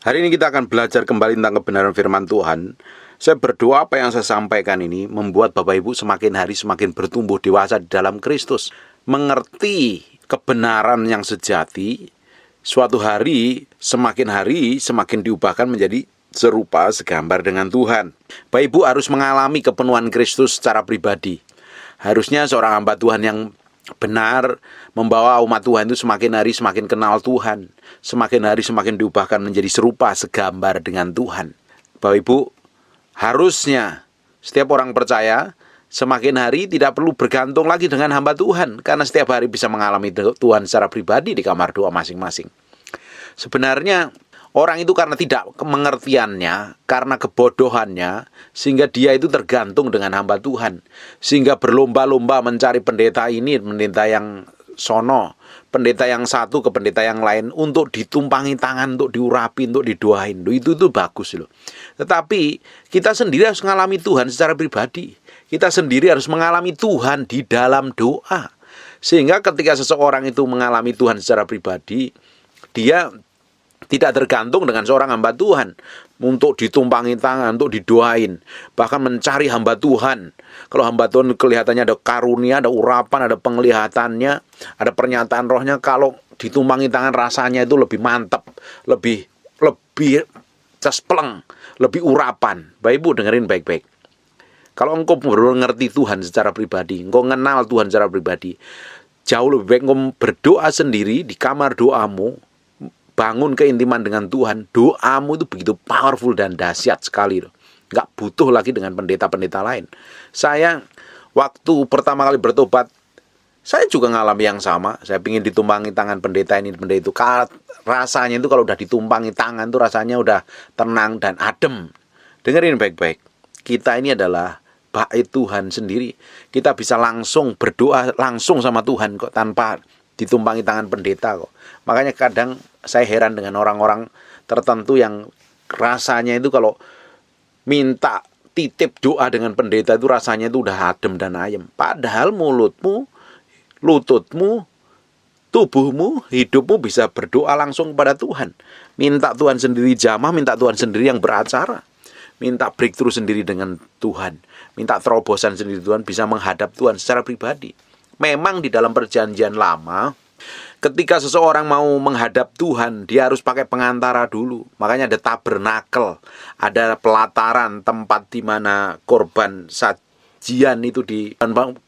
Hari ini kita akan belajar kembali tentang kebenaran firman Tuhan. Saya berdoa apa yang saya sampaikan ini membuat Bapak Ibu semakin hari semakin bertumbuh dewasa di dalam Kristus, mengerti kebenaran yang sejati. Suatu hari semakin diubahkan menjadi serupa segambar dengan Tuhan. Bapak Ibu harus mengalami kepenuhan Kristus secara pribadi. Harusnya seorang hamba Tuhan yang benar membawa umat Tuhan itu semakin hari semakin kenal Tuhan, semakin hari semakin diubahkan menjadi serupa segambar dengan Tuhan. Bapak Ibu, harusnya setiap orang percaya semakin hari tidak perlu bergantung lagi dengan hamba Tuhan, karena setiap hari bisa mengalami Tuhan secara pribadi di kamar doa masing-masing. Sebenarnya orang itu karena tidak pengertiannya, karena kebodohannya, sehingga dia itu tergantung dengan hamba Tuhan. Sehingga berlomba-lomba mencari pendeta ini, pendeta yang sono, pendeta yang satu ke pendeta yang lain, untuk ditumpangi tangan, untuk diurapi, untuk didoain. Itu bagus loh. Tetapi kita sendiri harus mengalami Tuhan secara pribadi. Kita sendiri harus mengalami Tuhan di dalam doa. Sehingga ketika seseorang itu mengalami Tuhan secara pribadi, dia tidak tergantung dengan seorang hamba Tuhan untuk ditumpangi tangan, untuk didoain, bahkan mencari hamba Tuhan. Kalau hamba Tuhan kelihatannya ada karunia, ada urapan, ada penglihatannya, ada pernyataan rohnya, kalau ditumpangi tangan rasanya itu lebih mantap, lebih cespleng, lebih urapan. Bapak Ibu dengerin baik-baik. Kalau engkau mengerti Tuhan secara pribadi, engkau kenal Tuhan secara pribadi, jauh lebih baik engkau berdoa sendiri di kamar doamu, bangun keintiman dengan Tuhan. Doamu itu begitu powerful dan dahsyat sekali loh. Nggak butuh lagi dengan pendeta-pendeta lain. Saya waktu pertama kali bertobat, saya juga ngalami yang sama. Saya ingin ditumpangi tangan pendeta ini, pendeta itu. Rasanya itu kalau udah ditumpangi tangan itu rasanya udah tenang dan adem. Dengerin baik-baik. Kita ini adalah bait Tuhan sendiri. Kita bisa langsung berdoa langsung sama Tuhan kok, tanpa ditumpangi tangan pendeta kok. Makanya kadang saya heran dengan orang-orang tertentu yang rasanya itu kalau minta titip doa dengan pendeta itu rasanya itu udah adem dan ayem. Padahal mulutmu, lututmu, tubuhmu, hidupmu bisa berdoa langsung kepada Tuhan. Minta Tuhan sendiri jamah, minta Tuhan sendiri yang beracara. Minta breakthrough sendiri dengan Tuhan. Minta terobosan sendiri Tuhan, bisa menghadap Tuhan secara pribadi. Memang di dalam perjanjian lama, ketika seseorang mau menghadap Tuhan, dia harus pakai pengantara dulu. Makanya ada tabernakel, ada pelataran, tempat di mana korban sajian itu di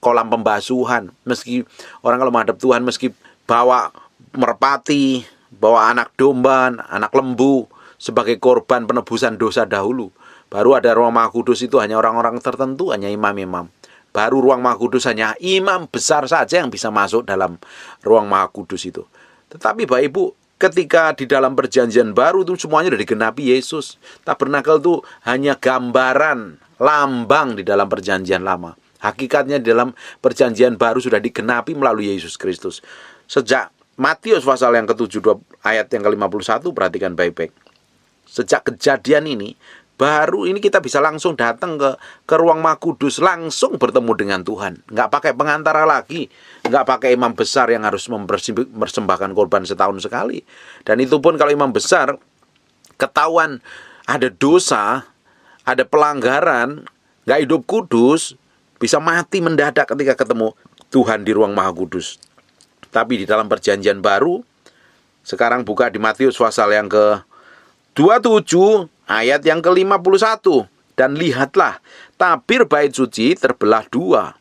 kolam pembasuhan. Meski orang kalau menghadap Tuhan, meski bawa merpati, bawa anak domba, anak lembu sebagai korban penebusan dosa dahulu. Baru ada ruang Maha Kudus itu hanya orang-orang tertentu, hanya imam-imam. Baru ruang Maha Kudus hanya imam besar saja yang bisa masuk dalam ruang Maha Kudus itu. Tetapi Bapak Ibu, ketika di dalam perjanjian baru itu semuanya sudah digenapi Yesus. Tabernakel itu hanya gambaran, lambang di dalam perjanjian lama. Hakikatnya di dalam perjanjian baru sudah digenapi melalui Yesus Kristus. Sejak Matius pasal yang ke-7 ayat yang ke-51, perhatikan baik-baik. Sejak kejadian ini, baru ini kita bisa langsung datang ke ruang Maha Kudus, langsung bertemu dengan Tuhan. Nggak pakai pengantara lagi, nggak pakai imam besar yang harus mempersembahkan korban setahun sekali. Dan itu pun kalau imam besar ketahuan ada dosa, ada pelanggaran, nggak hidup kudus, bisa mati mendadak ketika ketemu Tuhan di ruang Maha Kudus. Tapi di dalam perjanjian baru, sekarang buka di Matius pasal yang ke-27 ayat yang ke-51. Dan lihatlah, tabir bait suci terbelah dua,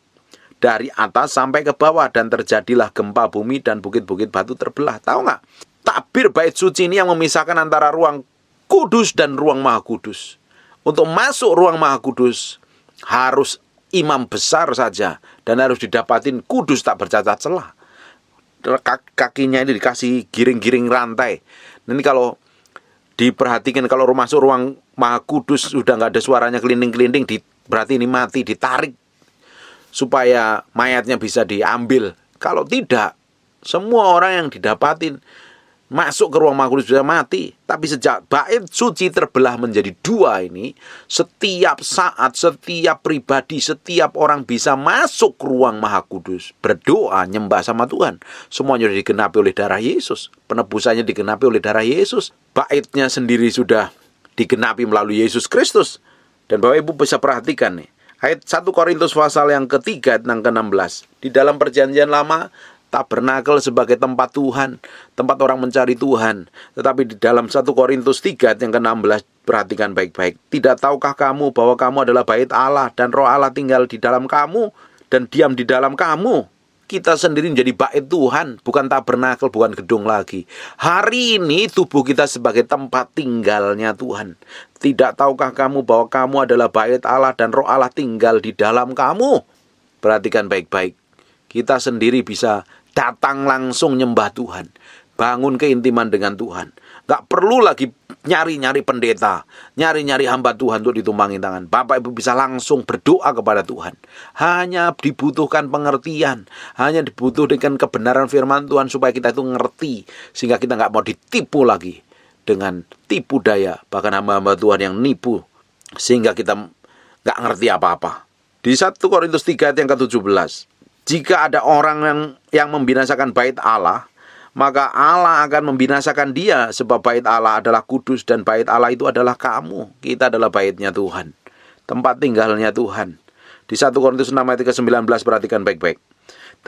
dari atas sampai ke bawah, dan terjadilah gempa bumi dan bukit-bukit batu terbelah. Tahu nggak? Tabir bait suci ini yang memisahkan antara ruang kudus dan ruang Maha Kudus. Untuk masuk ruang Maha Kudus harus imam besar saja, dan harus didapatin kudus tak bercacat celah. Kakinya ini dikasih giring-giring rantai. Nanti kalau diperhatikan, kalau masuk ruang Maha Kudus sudah nggak ada suaranya kelinding-kelinding, berarti ini mati, ditarik supaya mayatnya bisa diambil. Kalau tidak, semua orang yang didapatin masuk ke ruang Maha Kudus bisa mati. Tapi sejak bait suci terbelah menjadi dua ini, setiap saat, setiap pribadi, setiap orang bisa masuk ke ruang Maha Kudus, berdoa, nyembah sama Tuhan. Semuanya sudah digenapi oleh darah Yesus. Penebusannya digenapi oleh darah Yesus. Baitnya sendiri sudah digenapi melalui Yesus Kristus. Dan Bapak Ibu bisa perhatikan nih, ayat 1 Korintus pasal yang ketiga tentang ke-16. Di dalam perjanjian lama, tabernakel sebagai tempat Tuhan, tempat orang mencari Tuhan. Tetapi di dalam 1 Korintus 3 yang ke-16, perhatikan baik-baik. Tidak tahukah kamu bahwa kamu adalah bait Allah dan Roh Allah tinggal di dalam kamu dan diam di dalam kamu? Kita sendiri menjadi bait Tuhan, bukan tabernakel, bukan gedung lagi. Hari ini tubuh kita sebagai tempat tinggalnya Tuhan. Tidak tahukah kamu bahwa kamu adalah bait Allah dan Roh Allah tinggal di dalam kamu? Perhatikan baik-baik. Kita sendiri bisa datang langsung nyembah Tuhan, bangun keintiman dengan Tuhan. Gak perlu lagi nyari-nyari pendeta, nyari-nyari hamba Tuhan untuk ditumpangi tangan. Bapak Ibu bisa langsung berdoa kepada Tuhan. Hanya dibutuhkan pengertian, hanya dibutuhkan kebenaran firman Tuhan supaya kita itu ngerti, sehingga kita gak mau ditipu lagi dengan tipu daya, bahkan hamba-hamba Tuhan yang nipu, sehingga kita gak ngerti apa-apa. Di 1 Korintus 3 yang ke-17, jika ada orang yang membinasakan bait Allah, maka Allah akan membinasakan dia, sebab bait Allah adalah kudus dan bait Allah itu adalah kamu. Kita adalah baitnya Tuhan, tempat tinggalnya Tuhan. Di 1 Korintus 6 ayat ke-19, perhatikan baik-baik.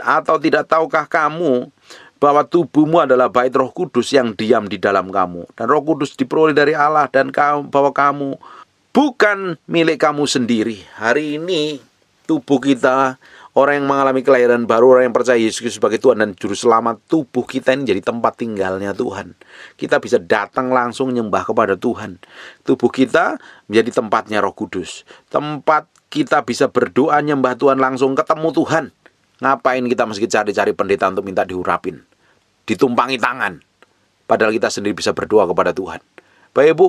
Atau tidak tahukah kamu bahwa tubuhmu adalah bait Roh Kudus yang diam di dalam kamu, dan Roh Kudus diperoleh dari Allah, dan bahwa kamu bukan milik kamu sendiri. Hari ini tubuh kita, orang yang mengalami kelahiran baru, orang yang percaya Yesus sebagai Tuhan dan Juru Selamat, tubuh kita ini jadi tempat tinggalnya Tuhan. Kita bisa datang langsung nyembah kepada Tuhan. Tubuh kita menjadi tempatnya Roh Kudus. Tempat kita bisa berdoa nyembah Tuhan langsung, ketemu Tuhan. Ngapain kita mesti cari-cari pendeta untuk minta diurapin, ditumpangi tangan, padahal kita sendiri bisa berdoa kepada Tuhan. Bapak Ibu,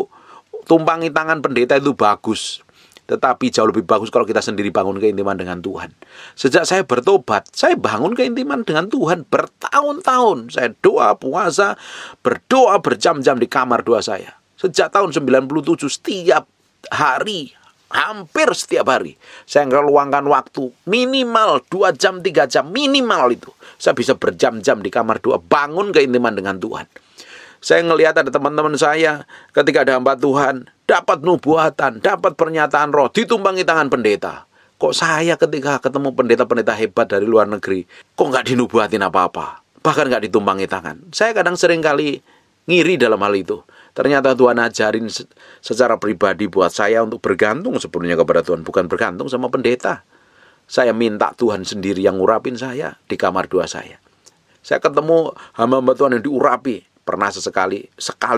tumpangi tangan pendeta itu bagus, tetapi jauh lebih bagus kalau kita sendiri bangun keintiman dengan Tuhan. Sejak saya bertobat, saya bangun keintiman dengan Tuhan bertahun-tahun. Saya doa, puasa, berdoa berjam-jam di kamar doa saya. Sejak tahun 97, setiap hari, hampir setiap hari, saya ngeluangkan waktu minimal 2 jam, 3 jam, minimal itu. Saya bisa berjam-jam di kamar doa, bangun keintiman dengan Tuhan. Saya ngelihat ada teman-teman saya ketika ada hamba Tuhan, dapat nubuatan, dapat pernyataan roh, ditumpangi tangan pendeta. Kok saya ketika ketemu pendeta-pendeta hebat dari luar negeri, kok nggak dinubuatin apa-apa, bahkan nggak ditumpangi tangan. Saya kadang sering kali ngiri dalam hal itu. Ternyata Tuhan ajarin secara pribadi buat saya untuk bergantung sepenuhnya kepada Tuhan, bukan bergantung sama pendeta. Saya minta Tuhan sendiri yang ngurapin saya di kamar doa saya. Saya ketemu hamba-hamba Tuhan yang diurapi. Pernah sekali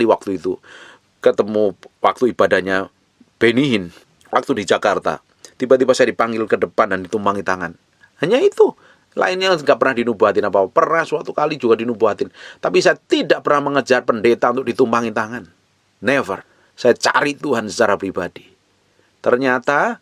waktu itu ketemu waktu ibadahnya Benihin, waktu di Jakarta. Tiba-tiba saya dipanggil ke depan dan ditumpangi tangan. Hanya itu. Lainnya nggak pernah dinubuatin apa-apa. Pernah suatu kali juga dinubuatin. Tapi saya tidak pernah mengejar pendeta untuk ditumpangi tangan. Never. Saya cari Tuhan secara pribadi. Ternyata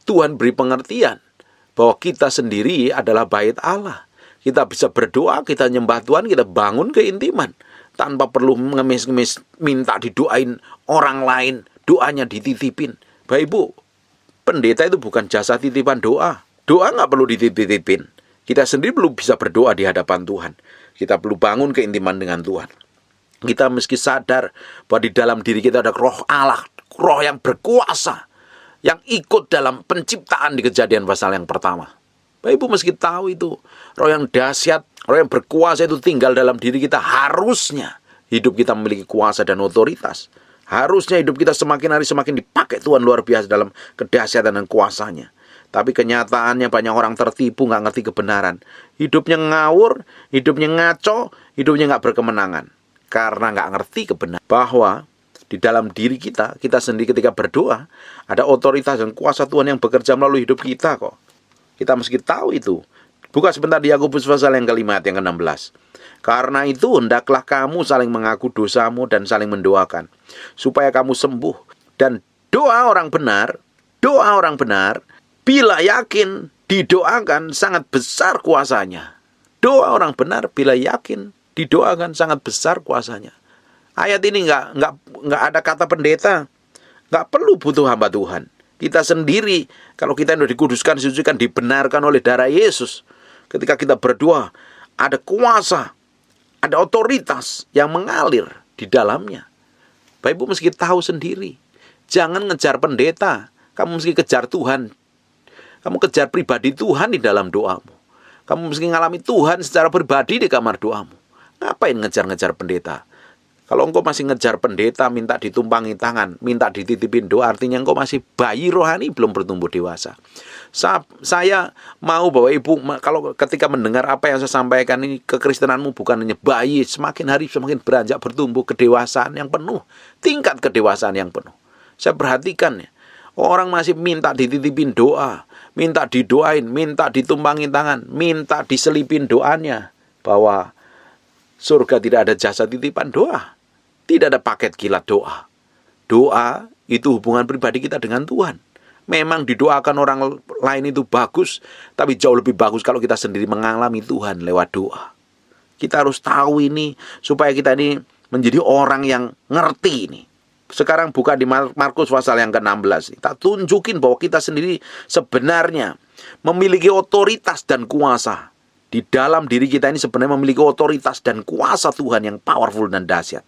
Tuhan beri pengertian bahwa kita sendiri adalah bait Allah. Kita bisa berdoa, kita nyembah Tuhan, kita bangun keintiman. Tanpa perlu ngemis-ngemis minta didoain orang lain, doanya dititipin. Bapak Ibu, pendeta itu bukan jasa titipan doa. Doa nggak perlu dititipin. Kita sendiri perlu bisa berdoa di hadapan Tuhan. Kita perlu bangun keintiman dengan Tuhan. Kita meski sadar bahwa di dalam diri kita ada roh Allah, roh yang berkuasa, yang ikut dalam penciptaan di Kejadian pasal yang pertama. Bapak Ibu meski tahu itu, roh yang dahsyat, roh yang berkuasa itu tinggal dalam diri kita. Harusnya hidup kita memiliki kuasa dan otoritas. Harusnya hidup kita semakin hari semakin dipakai Tuhan luar biasa dalam kedahsyatan dan kuasanya. Tapi kenyataannya banyak orang tertipu, gak ngerti kebenaran. Hidupnya ngawur, hidupnya ngaco, hidupnya gak berkemenangan. Karena gak ngerti kebenaran. Bahwa di dalam diri kita, kita sendiri ketika berdoa, ada otoritas dan kuasa Tuhan yang bekerja melalui hidup kita kok. Kita mesti tahu itu. Buka sebentar di Yakobus pasal yang ke-5 yang ke-16. Karena itu hendaklah kamu saling mengaku dosamu dan saling mendoakan, supaya kamu sembuh. Dan doa orang benar, bila yakin didoakan sangat besar kuasanya. Doa orang benar bila yakin didoakan sangat besar kuasanya. Ayat ini nggak ada kata pendeta. Nggak perlu butuh hamba Tuhan. Kita sendiri, kalau kita sudah dikuduskan, disucikan, dibenarkan oleh darah Yesus. Ketika kita berdoa, ada kuasa, ada otoritas yang mengalir di dalamnya. Bapak Ibu mesti tahu sendiri. Jangan ngejar pendeta. Kamu mesti kejar Tuhan. Kamu kejar pribadi Tuhan di dalam doamu. Kamu mesti ngalami Tuhan secara pribadi di kamar doamu. Ngapain ngejar-ngejar pendeta? Kalau engkau masih ngejar pendeta, minta ditumpangi tangan, minta dititipin doa, artinya engkau masih bayi rohani, belum bertumbuh dewasa. Saya mau Bapak Ibu, kalau ketika mendengar apa yang saya sampaikan ini, kekristenanmu bukan hanya bayi, semakin hari semakin beranjak bertumbuh kedewasaan yang penuh, tingkat kedewasaan yang penuh. Saya perhatikan ya, orang masih minta dititipin doa, minta didoain, minta ditumpangi tangan, minta diselipin doanya, bahwa surga tidak ada jasa titipan doa. Tidak ada paket kilat doa. Doa itu hubungan pribadi kita dengan Tuhan. Memang didoakan orang lain itu bagus, tapi jauh lebih bagus kalau kita sendiri mengalami Tuhan lewat doa. Kita harus tahu ini supaya kita ini menjadi orang yang ngerti ini. Sekarang buka di Markus pasal yang ke-16. Kita tunjukin bahwa kita sendiri sebenarnya memiliki otoritas dan kuasa. Di dalam diri kita ini sebenarnya memiliki otoritas dan kuasa Tuhan yang powerful dan dahsyat.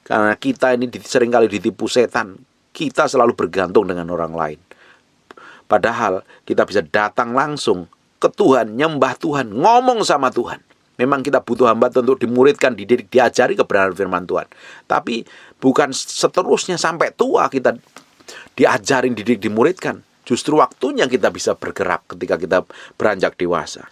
Karena kita ini seringkali ditipu setan. Kita selalu bergantung dengan orang lain. Padahal kita bisa datang langsung ke Tuhan, nyembah Tuhan, ngomong sama Tuhan. Memang kita butuh hamba untuk dimuridkan, dididik, diajari kebenaran firman Tuhan. Tapi bukan seterusnya sampai tua kita diajarin, dididik, dimuridkan. Justru waktunya kita bisa bergerak ketika kita beranjak dewasa.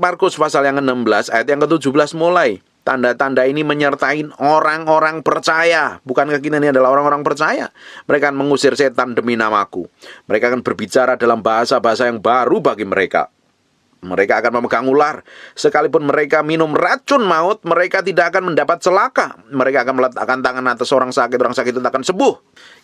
Markus pasal yang ke-16 ayat yang ke-17 mulai. Tanda-tanda ini menyertai orang-orang percaya. Bukankah kita ini adalah orang-orang percaya? Mereka akan mengusir setan demi namaku. Mereka akan berbicara dalam bahasa-bahasa yang baru bagi mereka. Mereka akan memegang ular. Sekalipun mereka minum racun maut, mereka tidak akan mendapat celaka. Mereka akan meletakkan tangan atas orang sakit itu akan sembuh.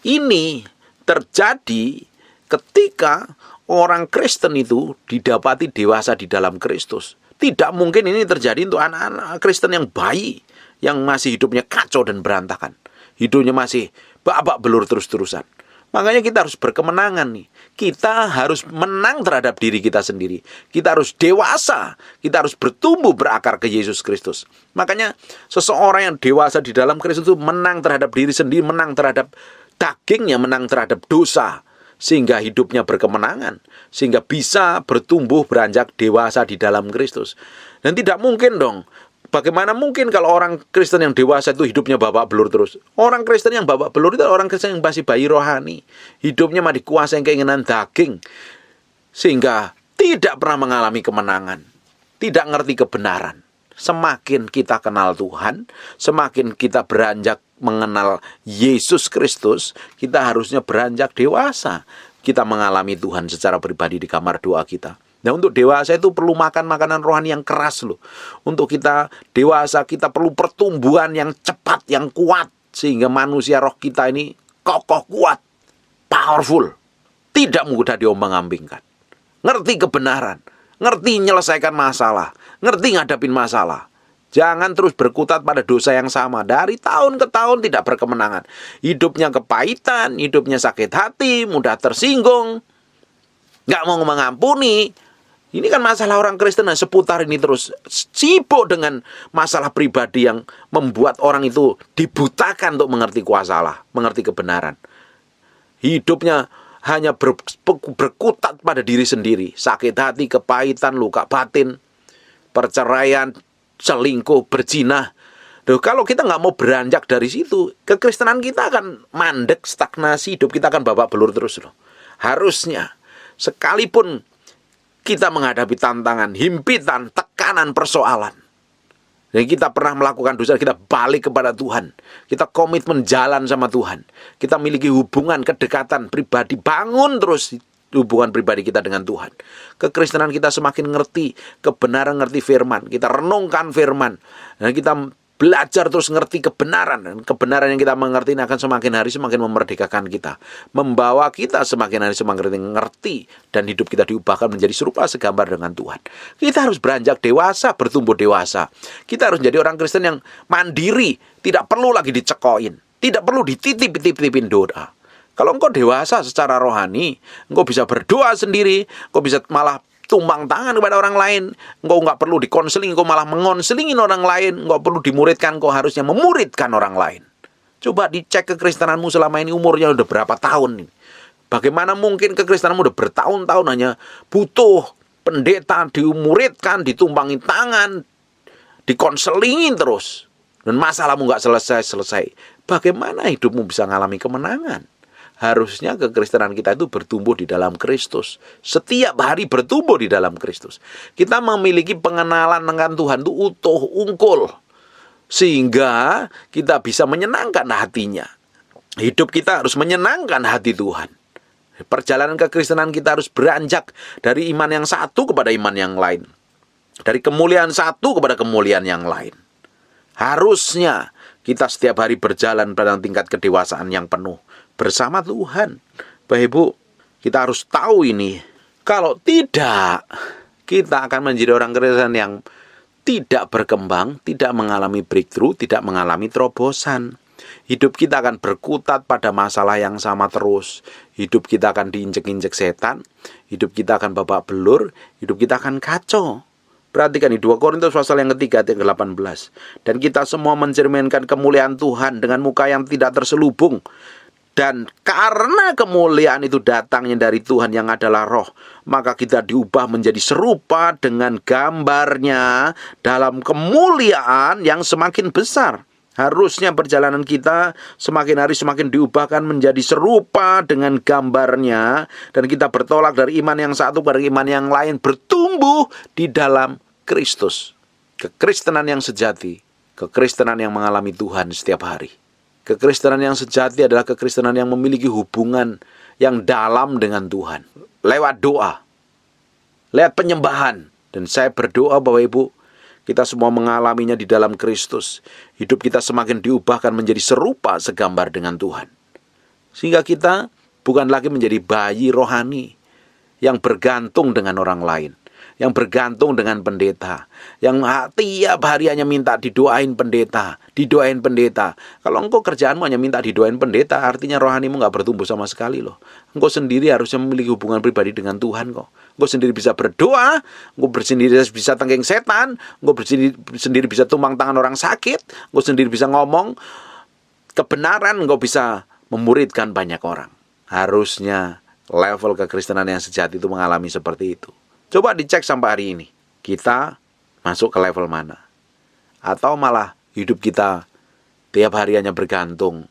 Ini terjadi ketika orang Kristen itu didapati dewasa di dalam Kristus. Tidak mungkin ini terjadi untuk anak-anak Kristen yang bayi, yang masih hidupnya kacau dan berantakan. Hidupnya masih babak belur terus-terusan. Makanya kita harus berkemenangan nih. Kita harus menang terhadap diri kita sendiri. Kita harus dewasa. Kita harus bertumbuh berakar ke Yesus Kristus. Makanya seseorang yang dewasa di dalam Kristus itu menang terhadap diri sendiri, menang terhadap dagingnya, menang terhadap dosa. Sehingga hidupnya berkemenangan. Sehingga bisa bertumbuh beranjak dewasa di dalam Kristus. Dan tidak mungkin dong. Bagaimana mungkin kalau orang Kristen yang dewasa itu hidupnya babak belur terus? Orang Kristen yang babak belur itu orang Kristen yang masih bayi rohani. Hidupnya masih dikuasai keinginan daging. Sehingga tidak pernah mengalami kemenangan. Tidak ngerti kebenaran. Semakin kita kenal Tuhan, semakin kita beranjak mengenal Yesus Kristus, kita harusnya beranjak dewasa. Kita mengalami Tuhan secara pribadi di kamar doa kita. Nah, untuk dewasa itu perlu makan makanan rohani yang keras loh. Untuk kita dewasa, kita perlu pertumbuhan yang cepat, yang kuat. Sehingga manusia roh kita ini kokoh, kuat, powerful. Tidak mudah diombang-ambingkan. Ngerti kebenaran, ngerti menyelesaikan masalah, ngerti ngadapin masalah. Jangan terus berkutat pada dosa yang sama. Dari tahun ke tahun tidak berkemenangan. Hidupnya kepahitan, hidupnya sakit hati, mudah tersinggung, nggak mau mengampuni. Ini kan masalah orang Kristen seputar ini terus. Sibuk dengan masalah pribadi yang membuat orang itu dibutakan untuk mengerti kuasa Allah, mengerti kebenaran. Hidupnya hanya berkutat pada diri sendiri. Sakit hati, kepahitan, luka batin, perceraian, selingkuh, berzina. Kalau kita nggak mau beranjak dari situ, kekristenan kita akan mandek, stagnasi, hidup kita akan babak belur terus loh. Harusnya, sekalipun kita menghadapi tantangan, himpitan, tekanan, persoalan, dan kita pernah melakukan dosa, kita balik kepada Tuhan. Kita komitmen jalan sama Tuhan. Kita miliki hubungan, kedekatan pribadi, bangun terus hubungan pribadi kita dengan Tuhan. Kekristenan kita semakin ngerti kebenaran, ngerti firman. Kita renungkan firman. Dan kita belajar terus ngerti kebenaran. Dan kebenaran yang kita mengerti ini akan semakin hari semakin memerdekakan kita. Membawa kita semakin hari semakin ngerti. Dan hidup kita diubahkan menjadi serupa segambar dengan Tuhan. Kita harus beranjak dewasa, bertumbuh dewasa. Kita harus menjadi orang Kristen yang mandiri. Tidak perlu lagi dicekoin. Tidak perlu dititip-titipin doa. Kalau engkau dewasa secara rohani, engkau bisa berdoa sendiri, engkau bisa malah tumpang tangan kepada orang lain. Engkau nggak perlu dikonseling, engkau malah mengonselingin orang lain. Engkau perlu dimuridkan, engkau harusnya memuridkan orang lain. Coba dicek kekristenanmu selama ini umurnya udah berapa tahun nih. Bagaimana mungkin kekristenanmu udah bertahun-tahun hanya butuh pendeta dimuridkan, ditumpangi tangan, dikonselingin terus. Dan masalahmu nggak selesai-selesai. Bagaimana hidupmu bisa mengalami kemenangan? Harusnya kekristenan kita itu bertumbuh di dalam Kristus. Setiap hari bertumbuh di dalam Kristus. Kita memiliki pengenalan dengan Tuhan itu utuh, ungkul. Sehingga kita bisa menyenangkan hatinya. Hidup kita harus menyenangkan hati Tuhan. Perjalanan kekristenan kita harus beranjak dari iman yang satu kepada iman yang lain. Dari kemuliaan satu kepada kemuliaan yang lain. Harusnya kita setiap hari berjalan pada tingkat kedewasaan yang penuh. Bersama Tuhan. Bapak Ibu, kita harus tahu ini. Kalau tidak, kita akan menjadi orang Kristen yang tidak berkembang, tidak mengalami breakthrough, tidak mengalami terobosan. Hidup kita akan berkutat pada masalah yang sama terus. Hidup kita akan diinjek-injek setan. Hidup kita akan babak belur. Hidup kita akan kacau. Perhatikan di 2 Korintus pasal yang ketiga ayat 18. Dan kita semua mencerminkan kemuliaan Tuhan dengan muka yang tidak terselubung. Dan karena kemuliaan itu datangnya dari Tuhan yang adalah roh, maka kita diubah menjadi serupa dengan gambarnya dalam kemuliaan yang semakin besar. Harusnya perjalanan kita semakin hari semakin diubahkan menjadi serupa dengan gambarnya. Dan kita bertolak dari iman yang satu pada iman yang lain, bertumbuh di dalam Kristus. Kekristenan yang sejati, kekristenan yang mengalami Tuhan setiap hari. Kekristenan yang sejati adalah kekristenan yang memiliki hubungan yang dalam dengan Tuhan. Lewat doa, lewat penyembahan. Dan saya berdoa Bapak Ibu, kita semua mengalaminya di dalam Kristus. Hidup kita semakin diubahkan menjadi serupa segambar dengan Tuhan. Sehingga kita bukan lagi menjadi bayi rohani yang bergantung dengan orang lain. Yang bergantung dengan pendeta. Yang tiap hari hanya minta didoain pendeta. Didoain pendeta. Kalau engkau kerjaanmu hanya minta didoain pendeta, artinya rohanimu gak bertumbuh sama sekali loh. Engkau sendiri harusnya memiliki hubungan pribadi dengan Tuhan kok. Engkau sendiri bisa berdoa. Engkau sendiri bisa tengking setan. Engkau sendiri bisa tumpang tangan orang sakit. Engkau sendiri bisa ngomong kebenaran. Engkau bisa memuridkan banyak orang. Harusnya level kekristenan yang sejati itu mengalami seperti itu. Coba dicek sampai hari ini. Kita masuk ke level mana? Atau malah hidup kita tiap hari hanya bergantung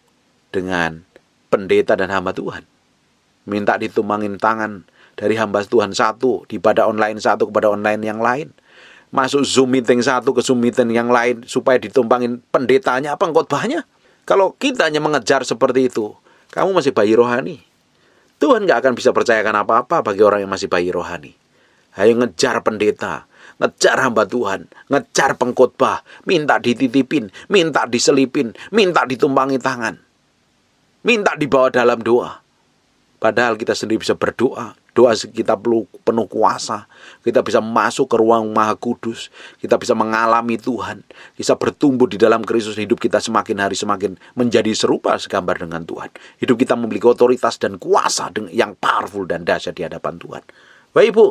dengan pendeta dan hamba Tuhan. Minta ditumbangin tangan dari hamba Tuhan satu, di ibadah online satu kepada online yang lain. Masuk Zoom meeting satu ke Zoom meeting yang lain supaya ditumbangin pendetanya apa khotbahnya. Kalau kita hanya mengejar seperti itu, kamu masih bayi rohani. Tuhan gak akan bisa percayakan apa-apa bagi orang yang masih bayi rohani. Ayo ngejar pendeta, ngejar hamba Tuhan, ngejar pengkhotbah, minta dititipin, minta diselipin, minta ditumpangi tangan, minta dibawa dalam doa. Padahal kita sendiri bisa berdoa, doa kita penuh kuasa, kita bisa masuk ke ruang Maha Kudus, kita bisa mengalami Tuhan, bisa bertumbuh di dalam Kristus. Hidup kita semakin hari semakin menjadi serupa segambar dengan Tuhan. Hidup kita memiliki otoritas dan kuasa yang powerful dan dahsyat di hadapan Tuhan. Bapak Ibu,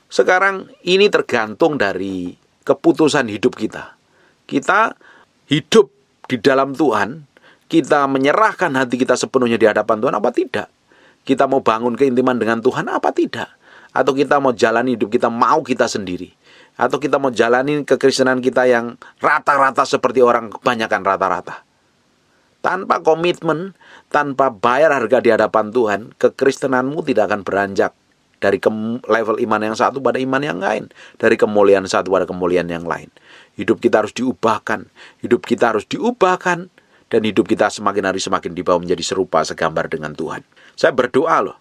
sekarang ini tergantung dari keputusan hidup kita. Kita hidup di dalam Tuhan, kita menyerahkan hati kita sepenuhnya di hadapan Tuhan apa tidak? Kita mau bangun keintiman dengan Tuhan apa tidak? Atau kita mau jalani hidup kita mau kita sendiri? Atau kita mau jalani kekristenan kita yang rata-rata seperti orang kebanyakan rata-rata? Tanpa komitmen, tanpa bayar harga di hadapan Tuhan, kekristenanmu tidak akan beranjak dari level iman yang satu pada iman yang lain, dari kemuliaan satu pada kemuliaan yang lain. Hidup kita harus diubahkan, dan hidup kita semakin hari semakin dibawa menjadi serupa segambar dengan Tuhan. Saya berdoa loh,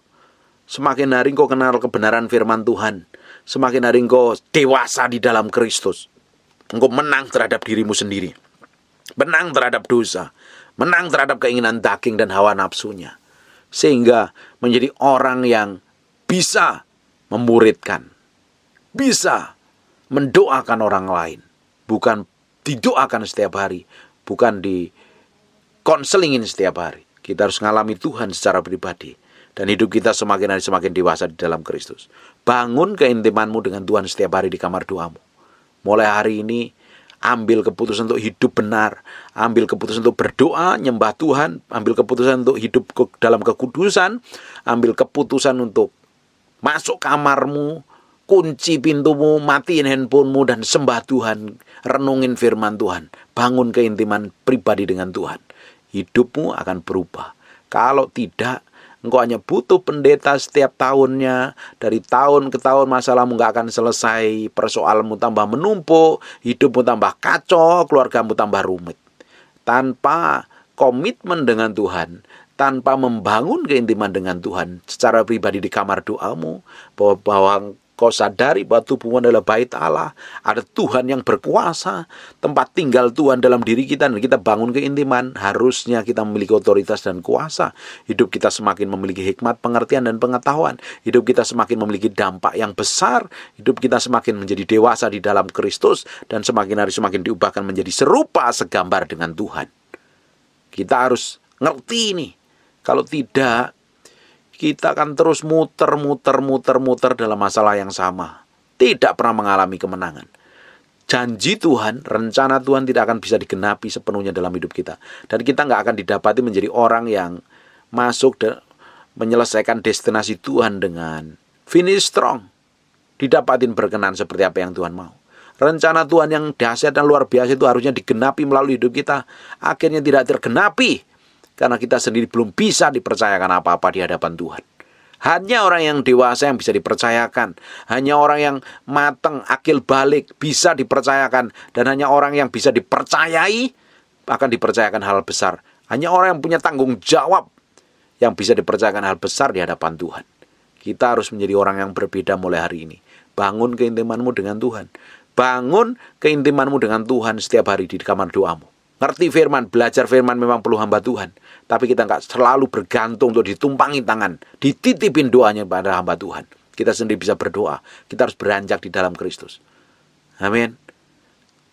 semakin hari engkau kenal kebenaran firman Tuhan, semakin hari engkau dewasa di dalam Kristus, engkau menang terhadap dirimu sendiri. menang terhadap dosa, menang terhadap keinginan daging dan hawa nafsunya, sehingga menjadi orang yang bisa memuridkan, bisa mendoakan orang lain, bukan didoakan setiap hari, bukan dikonselingin setiap hari. Kita harus mengalami Tuhan secara pribadi, dan hidup kita semakin hari semakin dewasa di dalam Kristus. Bangun keintimanmu dengan Tuhan setiap hari di kamar doamu. Mulai hari ini, ambil keputusan untuk hidup benar, ambil keputusan untuk berdoa, nyembah Tuhan, ambil keputusan untuk hidup dalam kekudusan, ambil keputusan untuk masuk kamarmu, kunci pintumu, matiin handphonemu, dan sembah Tuhan, renungin firman Tuhan, bangun keintiman pribadi dengan Tuhan. Hidupmu akan berubah. Kalau tidak, engkau hanya butuh pendeta setiap tahunnya. Dari tahun ke tahun masalahmu gak akan selesai, persoalanmu tambah menumpuk, hidupmu tambah kacau, keluargamu tambah rumit. Tanpa komitmen dengan Tuhan, tanpa membangun keintiman dengan Tuhan secara pribadi di kamar doamu, bahwa kau sadari bahwa tubuhmu adalah bait Allah, ada Tuhan yang berkuasa, tempat tinggal Tuhan dalam diri kita, dan kita bangun keintiman, harusnya kita memiliki otoritas dan kuasa. Hidup kita semakin memiliki hikmat, pengertian, dan pengetahuan. Hidup kita semakin memiliki dampak yang besar. Hidup kita semakin menjadi dewasa di dalam Kristus, dan semakin hari semakin diubahkan menjadi serupa segambar dengan Tuhan. Kita harus ngerti ini. Kalau tidak, kita akan terus muter dalam masalah yang sama. Tidak pernah mengalami kemenangan. Janji Tuhan, rencana Tuhan tidak akan bisa digenapi sepenuhnya dalam hidup kita. Dan kita nggak akan didapati menjadi orang yang masuk dan menyelesaikan destinasi Tuhan dengan finish strong. Didapatin berkenan seperti apa yang Tuhan mau. Rencana Tuhan yang dahsyat dan luar biasa itu harusnya digenapi melalui hidup kita. Akhirnya tidak tergenapi, karena kita sendiri belum bisa dipercayakan apa-apa di hadapan Tuhan. Hanya orang yang dewasa yang bisa dipercayakan. Hanya orang yang matang, akil balik bisa dipercayakan. Dan hanya orang yang bisa dipercayai akan dipercayakan hal besar. Hanya orang yang punya tanggung jawab yang bisa dipercayakan hal besar di hadapan Tuhan. Kita harus menjadi orang yang berbeda mulai hari ini. Bangun keintimanmu dengan Tuhan. Bangun keintimanmu dengan Tuhan setiap hari di kamar doamu. Ngerti firman, belajar firman memang perlu hamba Tuhan. Tapi kita nggak selalu bergantung untuk ditumpangi tangan, dititipin doanya pada hamba Tuhan. Kita sendiri bisa berdoa. Kita harus beranjak di dalam Kristus. Amin.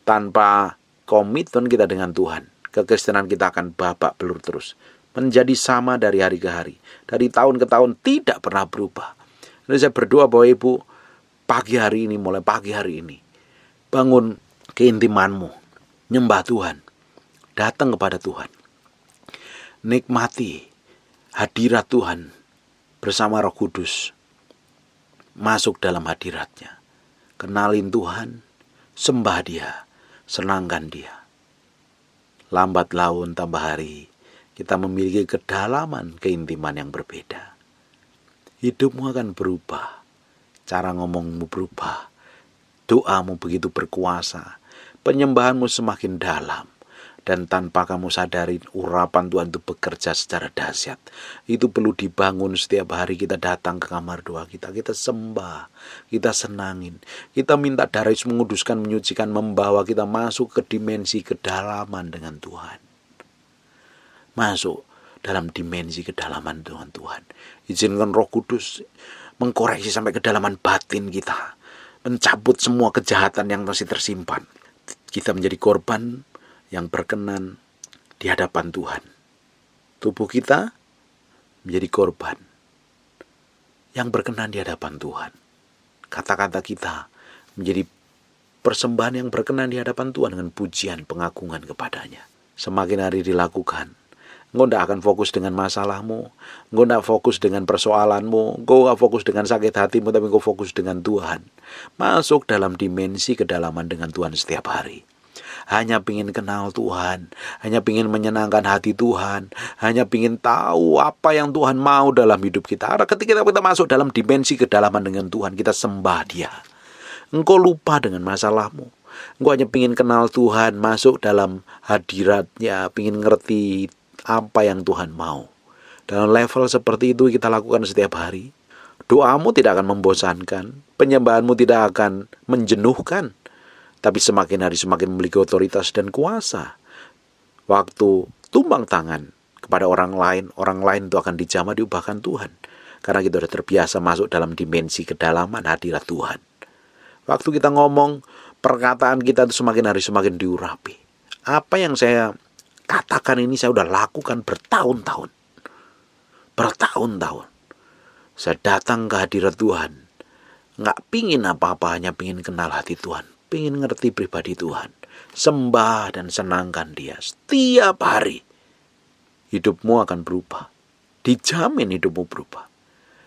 Tanpa komitmen kita dengan Tuhan, kekristenan kita akan babak belur terus. Menjadi sama dari hari ke hari. Dari tahun ke tahun tidak pernah berubah. Jadi saya berdoa bahwa Ibu, mulai pagi hari ini, bangun keintimanmu, nyembah Tuhan, datang kepada Tuhan, nikmati hadirat Tuhan bersama Roh Kudus, masuk dalam hadiratnya, kenalin Tuhan, sembah Dia, senangkan Dia. Lambat laun tambah hari, kita memiliki kedalaman keintiman yang berbeda. Hidupmu akan berubah, cara ngomongmu berubah, doamu begitu berkuasa, penyembahanmu semakin dalam. Dan tanpa kamu sadari, urapan Tuhan itu bekerja secara dahsyat. Itu perlu dibangun setiap hari. Kita datang ke kamar doa kita, kita sembah, kita senangin, kita minta darah Yesus menguduskan, menyucikan, membawa kita masuk ke dimensi kedalaman dengan Tuhan. Masuk dalam dimensi kedalaman dengan Tuhan. Izinkan Roh Kudus mengkoreksi sampai kedalaman batin kita, mencabut semua kejahatan yang masih tersimpan. Kita menjadi korban yang berkenan di hadapan Tuhan. Tubuh kita menjadi korban yang berkenan di hadapan Tuhan. Kata-kata kita menjadi persembahan yang berkenan di hadapan Tuhan dengan pujian, pengagungan kepadanya. Semakin hari dilakukan, engkau tidak akan fokus dengan masalahmu, engkau tidak fokus dengan persoalanmu, engkau tidak fokus dengan sakit hatimu, tapi engkau fokus dengan Tuhan. Masuk dalam dimensi kedalaman dengan Tuhan setiap hari. Hanya ingin kenal Tuhan, hanya ingin menyenangkan hati Tuhan, hanya ingin tahu apa yang Tuhan mau dalam hidup kita. Karena ketika kita masuk dalam dimensi kedalaman dengan Tuhan, kita sembah Dia. Engkau lupa dengan masalahmu. Engkau hanya ingin kenal Tuhan, masuk dalam hadiratnya, ingin ngerti apa yang Tuhan mau. Dalam level seperti itu kita lakukan setiap hari. Doamu tidak akan membosankan, penyembahanmu tidak akan menjenuhkan. Tapi semakin hari semakin memiliki otoritas dan kuasa. Waktu tumbang tangan kepada orang lain itu akan dijamah diubahkan Tuhan. Karena kita sudah terbiasa masuk dalam dimensi kedalaman hadirat Tuhan. Waktu kita ngomong, perkataan kita itu semakin hari semakin diurapi. Apa yang saya katakan ini saya sudah lakukan bertahun-tahun. Bertahun-tahun. Saya datang ke hadirat Tuhan. Nggak pingin apa-apa, hanya pingin kenal hati Tuhan. Pingin ngerti pribadi Tuhan. Sembah dan senangkan Dia setiap hari. Hidupmu akan berubah. Dijamin hidupmu berubah.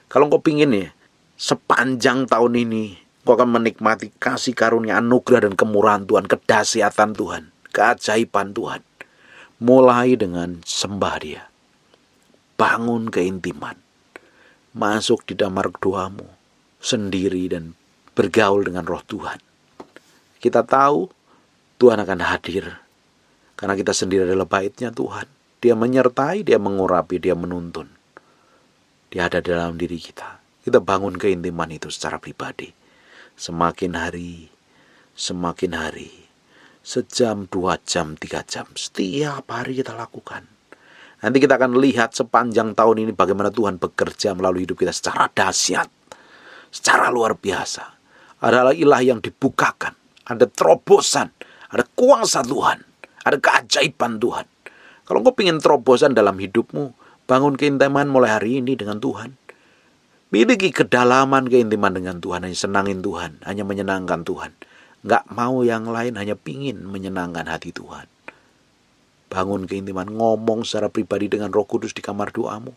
Kalau kau pingin ya, sepanjang tahun ini, kau akan menikmati kasih karunia, anugerah dan kemurahan Tuhan, kedahsyatan Tuhan, keajaiban Tuhan. Mulai dengan sembah Dia. Bangun keintiman. Masuk di damar doamu sendiri dan bergaul dengan roh Tuhan. Kita tahu Tuhan akan hadir. Karena kita sendiri adalah baitnya Tuhan. Dia menyertai, Dia mengurapi, Dia menuntun. Dia ada dalam diri kita. Kita bangun keintiman itu secara pribadi. Semakin hari, sejam, 2 jam, 3 jam, setiap hari kita lakukan. Nanti kita akan lihat sepanjang tahun ini bagaimana Tuhan bekerja melalui hidup kita secara dahsyat, secara luar biasa. Adalah ilah yang dibukakan, ada terobosan, ada kuasa Tuhan, ada keajaiban Tuhan. Kalau engkau ingin terobosan dalam hidupmu, bangun keintiman mulai hari ini dengan Tuhan. Miliki kedalaman keintiman dengan Tuhan, hanya senangin Tuhan, hanya menyenangkan Tuhan. Nggak mau yang lain, hanya pingin menyenangkan hati Tuhan. Bangun keintiman, ngomong secara pribadi dengan Roh Kudus di kamar doamu.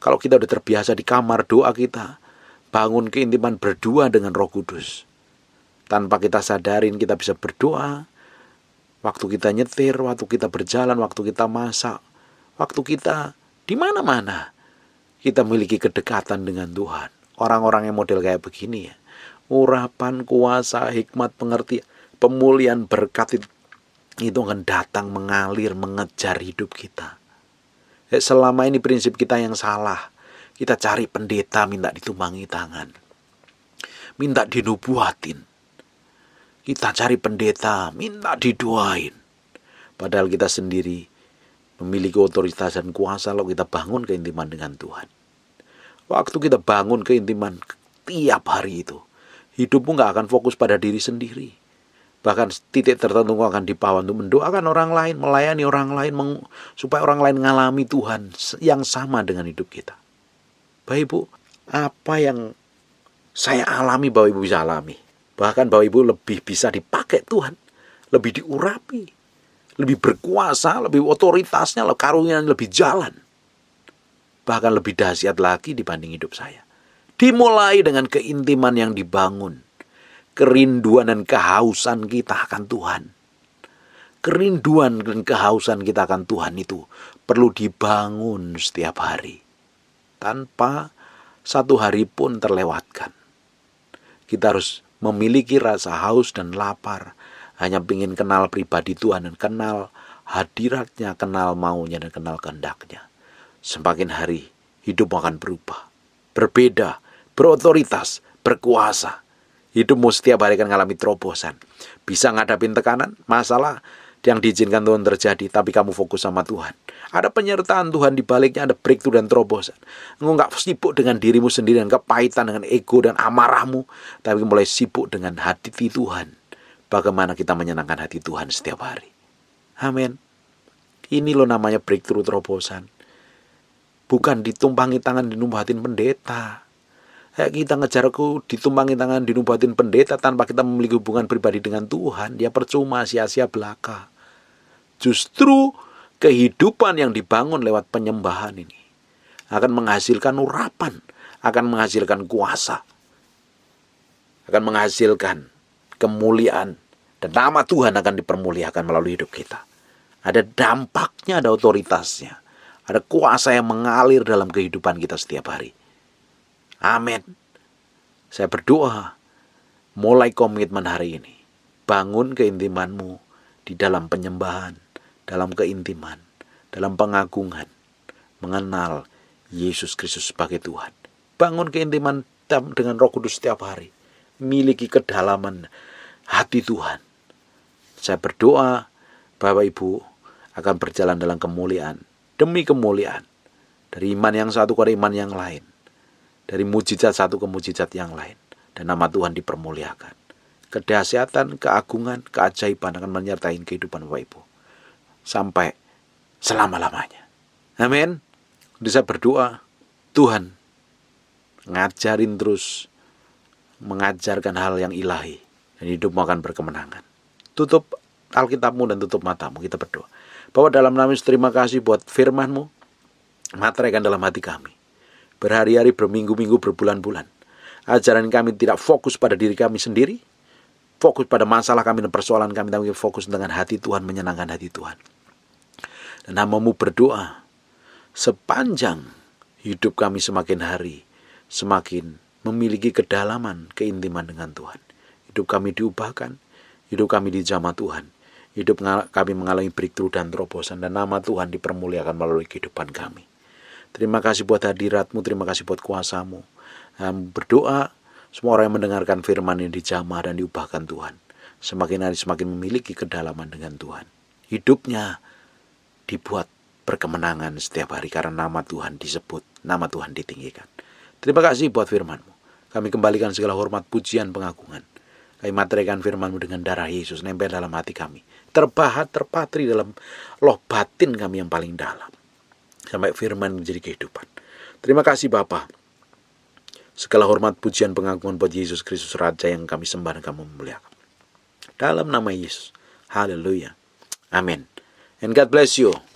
Kalau kita udah terbiasa di kamar doa kita, bangun keintiman berdua dengan Roh Kudus. Tanpa kita sadarin kita bisa berdoa. Waktu kita nyetir, waktu kita berjalan, waktu kita masak, waktu kita di mana-mana. Kita memiliki kedekatan dengan Tuhan. Orang-orang yang model kayak begini ya. Urapan, kuasa, hikmat, pengertian, pemulihan, berkat itu akan datang mengalir, mengejar hidup kita. Selama ini prinsip kita yang salah. Kita cari pendeta minta ditumbangi tangan. Minta dinubuatin. Kita cari pendeta minta didoain. Padahal kita sendiri memiliki otoritas dan kuasa kalau kita bangun keintiman dengan Tuhan. Waktu kita bangun keintiman tiap hari itu, hidupmu gak akan fokus pada diri sendiri. Bahkan titik tertentu akan dibawa untuk mendoakan orang lain, melayani orang lain, supaya orang lain mengalami Tuhan yang sama dengan hidup kita. Bapak Ibu, apa yang saya alami Bapak Ibu bisa alami. Bahkan Bapak Ibu lebih bisa dipakai Tuhan, lebih diurapi, lebih berkuasa, lebih otoritasnya, karunia lebih jalan. Bahkan lebih dahsyat lagi dibanding hidup saya. Dimulai dengan keintiman yang dibangun. Kerinduan dan kehausan kita akan Tuhan. Kerinduan dan kehausan kita akan Tuhan itu perlu dibangun setiap hari. Tanpa satu hari pun terlewatkan. Kita harus memiliki rasa haus dan lapar. Hanya ingin kenal pribadi Tuhan dan kenal hadiratnya, kenal maunya dan kenal kehendaknya. Semakin hari hidup akan berubah. Berbeda, berotoritas, berkuasa. Hidupmu setiap hari akan mengalami terobosan. Bisa ngadapin tekanan, masalah yang diizinkan Tuhan terjadi, tapi kamu fokus sama Tuhan. Ada penyertaan Tuhan di baliknya, ada breakthrough dan terobosan. Engkau nggak sibuk dengan dirimu sendiri, dengan kepahitan, dengan ego dan amarahmu, tapi mulai sibuk dengan hati Tuhan. Bagaimana kita menyenangkan hati Tuhan setiap hari. Amin. Ini loh namanya breakthrough terobosan. Bukan ditumpangi tangan dinubuatin pendeta. Kita ngejarku ditumpangi tangan dinubuatin pendeta tanpa kita memiliki hubungan pribadi dengan Tuhan. Dia percuma, sia-sia belaka. Justru kehidupan yang dibangun lewat penyembahan ini akan menghasilkan urapan, akan menghasilkan kuasa, akan menghasilkan kemuliaan, dan nama Tuhan akan dipermuliakan melalui hidup kita. Ada dampaknya, ada otoritasnya, ada kuasa yang mengalir dalam kehidupan kita setiap hari. Amin. Saya berdoa, mulai komitmen hari ini, bangun keintimanmu di dalam penyembahan, dalam keintiman, dalam pengagungan, mengenal Yesus Kristus sebagai Tuhan. Bangun keintiman dengan Roh Kudus setiap hari. Miliki kedalaman hati Tuhan. Saya berdoa, Bapak Ibu, akan berjalan dalam kemuliaan demi kemuliaan. Dari iman yang satu ke iman yang lain. Dari mujizat satu ke mujizat yang lain. Dan nama Tuhan dipermuliakan. Kedahsyatan, keagungan, keajaiban akan menyertai kehidupan Bapak Ibu. Sampai selama-lamanya. Amin. Bisa berdoa, Tuhan ngajarin terus. Mengajarkan hal yang ilahi. Dan hidupmu akan berkemenangan. Tutup Alkitabmu dan tutup matamu. Kita berdoa. Bahwa dalam nama Yesus, terima kasih buat firman-Mu. Materaikan dalam hati kami. Berhari-hari, berminggu-minggu, berbulan-bulan. Ajaran kami tidak fokus pada diri kami sendiri. Fokus pada masalah kami dan persoalan kami. Tapi fokus dengan hati Tuhan, menyenangkan hati Tuhan. Dan hamba-Mu berdoa. Sepanjang hidup kami semakin hari. Semakin memiliki kedalaman, keintiman dengan Tuhan. Hidup kami diubahkan. Hidup kami dijamah Tuhan. Hidup kami mengalami breakthrough dan terobosan. Dan nama Tuhan dipermuliakan melalui kehidupan kami. Terima kasih buat hadirat-Mu, terima kasih buat kuasa-Mu. Berdoa, semua orang yang mendengarkan firman yang dijamah dan diubahkan Tuhan. Semakin hari semakin memiliki kedalaman dengan Tuhan. Hidupnya dibuat berkemenangan setiap hari karena nama Tuhan disebut, nama Tuhan ditinggikan. Terima kasih buat firman-Mu. Kami kembalikan segala hormat, pujian, pengagungan. Kami materaikan firman-Mu dengan darah Yesus, nempel dalam hati kami. Terpatri dalam loh batin kami yang paling dalam. Sampai firman menjadi kehidupan. Terima kasih Bapa. Segala hormat, pujian, pengagungan buat Yesus Kristus Raja yang kami sembah dan kami memuliakan. Dalam nama Yesus. Haleluya. Amin. And God bless you.